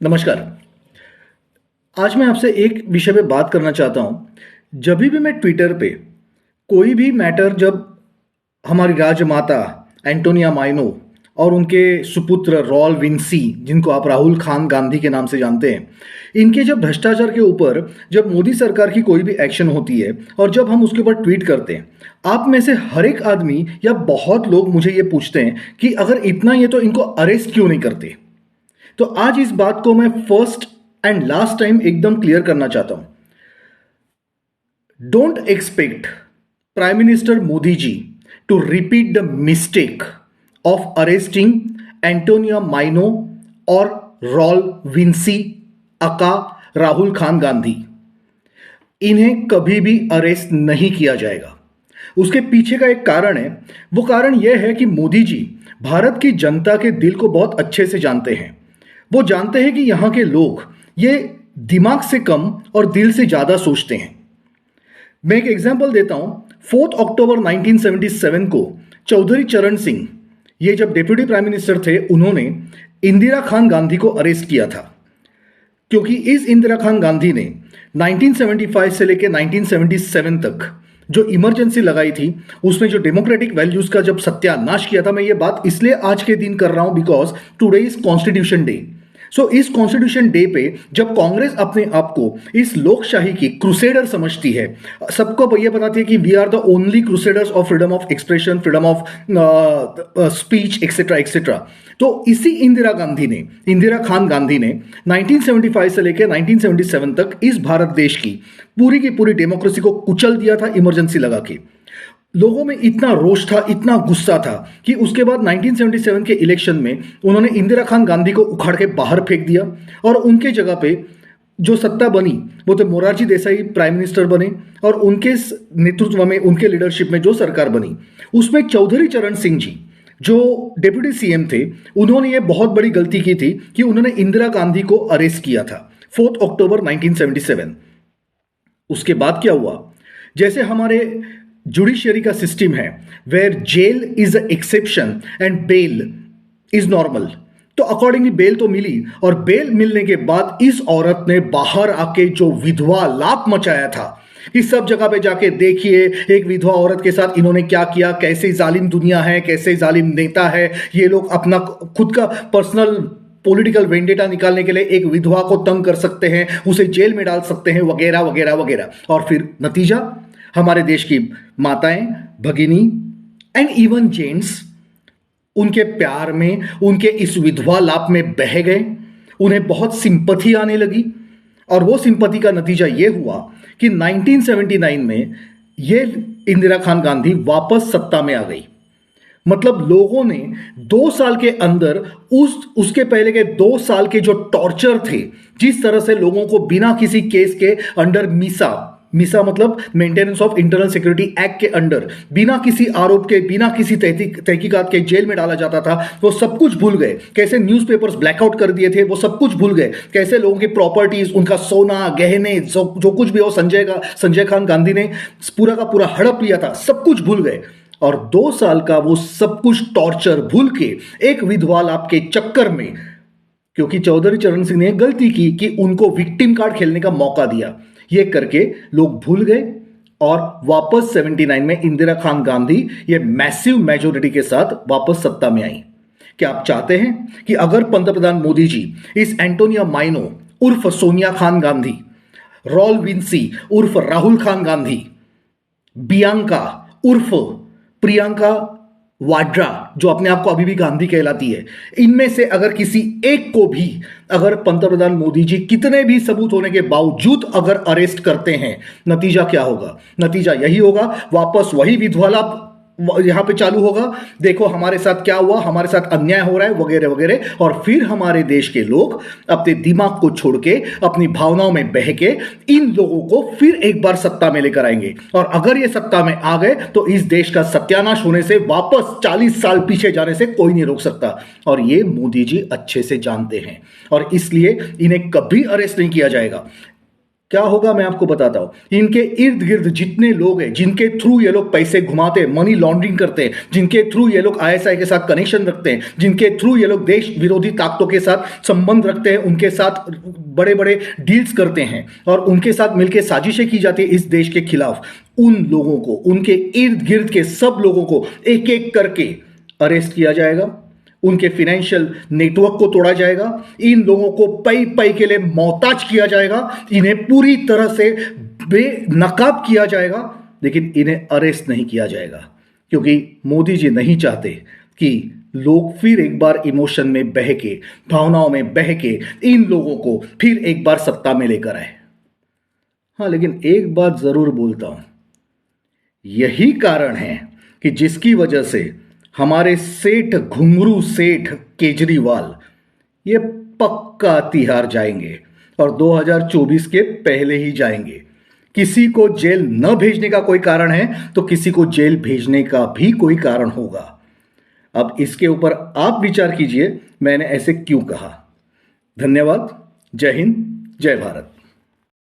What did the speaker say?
नमस्कार। आज मैं आपसे एक विषय पे बात करना चाहता हूं। जब भी मैं ट्विटर पे कोई भी मैटर, जब हमारी राजमाता एंटोनिया माइनो और उनके सुपुत्र रॉल विंसी, जिनको आप राहुल खान गांधी के नाम से जानते हैं, इनके जब भ्रष्टाचार के ऊपर जब मोदी सरकार की कोई भी एक्शन होती है और जब हम उसके ऊपर ट्वीट करते हैं, आप में से हर एक आदमी या बहुत लोग मुझे ये पूछते हैं कि अगर इतना ही है तो इनको अरेस्ट क्यों नहीं करते। तो आज इस बात को मैं फर्स्ट एंड लास्ट टाइम एकदम क्लियर करना चाहता हूं। Don't expect prime minister Modi ji to repeat the mistake of arresting Antonia Maino और Raul Vinci aka Rahul Khan Gandhi. इन्हें कभी भी अरेस्ट नहीं किया जाएगा। उसके पीछे का एक कारण है। वो कारण यह है कि मोदी जी भारत की जनता के दिल को बहुत अच्छे से जानते हैं। वो जानते हैं कि यहां के लोग ये दिमाग से कम और दिल से ज्यादा सोचते हैं। मैं एक एग्जांपल देता हूं। 4 अक्टूबर 1977 को चौधरी चरण सिंह, ये जब डिप्टी प्राइम मिनिस्टर थे, उन्होंने इंदिरा खान गांधी को अरेस्ट किया था, क्योंकि इस इंदिरा खान गांधी ने 1975 से लेकर 1977 तक जो इमरजेंसी लगाई थी, उसमें जो डेमोक्रेटिक वैल्यूज का जब सत्यानाश किया था। मैं ये बात इसलिए आज के दिन कर रहा हूं because today is constitution day. So इस कॉन्स्टिट्यूशन डे पे जब कांग्रेस अपने आप को इस लोकशाही की क्रूसेडर समझती है, सबको ये बताती है कि we are the only crusaders of freedom of expression, freedom of speech etcetera etcetera, तो इसी इंदिरा खान गांधी ने 1975 से लेकर 1977 तक इस भारत देश की पूरी डेमोक्रेसी को कुचल दिया था इमरजेंसी लगा के। लोगों में इतना रोष था, इतना गुस्सा था कि उसके बाद 1977 के इलेक्शन में उन्होंने इंदिरा खान गांधी को उखाड़ के बाहर फेंक दिया और उनके जगह पे जो सत्ता बनी वो तो मोरारजी देसाई प्राइम मिनिस्टर बने और उनके नेतृत्व में, उनके लीडरशिप में जो सरकार बनी, उसमें चौधरी चरण सिंह जी जो डिप्टी सीएम थे, उन्होंने ये बहुत बड़ी गलती की थी कि उन्होंने इंदिरा गांधी को अरेस्ट किया था 4 अक्टूबर 1977। उसके बाद क्या हुआ, जैसे हमारे जुडिशियरी का सिस्टम है where jail is a exception and bail is normal, तो अकॉर्डिंगली बेल तो मिली और बेल मिलने के बाद इस औरत ने बाहर आके जो विधवा लाप मचाया था कि सब जगह पे जाके देखिए एक विधवा औरत के साथ इन्होंने क्या किया, कैसे जालिम दुनिया है, कैसे जालिम नेता है ये लोग, अपना खुद का पर्सनल पॉलिटिकल वेंडेटा निकालने के लिए एक विधवा को तंग कर सकते हैं, उसे जेल में डाल सकते हैं, वगैरह वगैरह वगैरह। और फिर नतीजा, हमारे देश की माताएं, भगिनी एंड इवन जेंट्स उनके प्यार में, उनके इस विधवा लाप में बह गए। उन्हें बहुत सिंपथी आने लगी और वो सिंपथी का नतीजा ये हुआ कि 1979 में ये इंदिरा खान गांधी वापस सत्ता में आ गई। मतलब लोगों ने 2 साल के अंदर उसके पहले के 2 साल के जो टॉर्चर थे, जिस तरह से लोगों को बिना किसी केस के अंडर मिसा मतलब maintenance of internal security act के अंडर, बिना किसी आरोप के, बिना किसी तहकीकात के जेल में डाला जाता था, वो सब कुछ भूल गए। कैसे न्यूज़पेपर्स ब्लैकआउट कर दिए थे, वो सब कुछ भूल गए। कैसे लोगों की प्रॉपर्टीज, उनका सोना, गहने, जो कुछ भी हो, संजय खान गांधी ने पूरा का पूरा हड़प लिया था, सब कुछ भूल गए। और 2 साल का वो सब कुछ टॉर्चर भूल के एक विधवा लाप के चक्कर में, क्योंकि चौधरी चरण सिंह ने गलती की कि उनको विक्टिम कार्ड खेलने का मौका दिया, ये करके लोग भूल गए और वापस 79 में इंदिरा खान गांधी ये मैसिव मेजोरिटी के साथ वापस सत्ता में आई। क्या आप चाहते हैं कि अगर पंतप्रधान मोदी जी इस एंटोनिया माइनो उर्फ सोनिया खान गांधी, रॉल विंसी उर्फ राहुल खान गांधी, बियांका उर्फ प्रियंका वाड्रा जो अपने आप को अभी भी गांधी कहलाती है, इनमें से अगर किसी एक को भी अगर पंतप्रधान मोदी जी कितने भी सबूत होने के बावजूद अगर अरेस्ट करते हैं, नतीजा क्या होगा? नतीजा यही होगा, वापस वही विध्वला यहां पे चालू होगा। देखो हमारे साथ क्या हुआ, हमारे साथ अन्याय हो रहा है, वगैरह वगैरह। और फिर हमारे देश के लोग अपने दिमाग को छोड़ के, अपनी भावनाओं में बह के इन लोगों को फिर एक बार सत्ता में लेकर आएंगे। और अगर ये सत्ता में आ गए तो इस देश का सत्यानाश होने से, वापस 40 साल पीछे जाने से कोई नहीं रोक सकता। और ये मोदी जी अच्छे से जानते हैं और इसलिए इन्हें कभी अरेस्ट नहीं किया जाएगा। क्या होगा मैं आपको बताता हूं। इनके इर्द गिर्द जितने लोग हैं जिनके थ्रू ये लोग पैसे घुमाते हैं, मनी लॉन्ड्रिंग करते हैं, जिनके थ्रू ये लोग आईएसआई के साथ कनेक्शन रखते हैं, जिनके थ्रू ये लोग देश विरोधी ताकतों के साथ संबंध रखते हैं, उनके साथ बड़े बड़े डील्स करते हैं और उनके साथ मिलकर साजिशें की जाती है इस देश के खिलाफ, उन लोगों को, उनके इर्द गिर्द के सब लोगों को एक एक करके अरेस्ट किया जाएगा, उनके फाइनेंशियल नेटवर्क को तोड़ा जाएगा, इन लोगों को पई पई के लिए मोहताज किया जाएगा, इन्हें पूरी तरह से बेनकाब किया जाएगा, लेकिन इन्हें अरेस्ट नहीं किया जाएगा क्योंकि मोदी जी नहीं चाहते कि लोग फिर एक बार इमोशन में बह के, भावनाओं में बह के इन लोगों को फिर एक बार सत्ता में लेकर आए। हाँ, लेकिन एक बात जरूर बोलता हूं, यही कारण है कि जिसकी वजह से हमारे सेठ, घुंगरू सेठ केजरीवाल ये पक्का तिहाड़ जाएंगे और 2024 के पहले ही जाएंगे। किसी को जेल न भेजने का कोई कारण है तो किसी को जेल भेजने का भी कोई कारण होगा। अब इसके ऊपर आप विचार कीजिए मैंने ऐसे क्यों कहा। धन्यवाद। जय हिंद, जय भारत।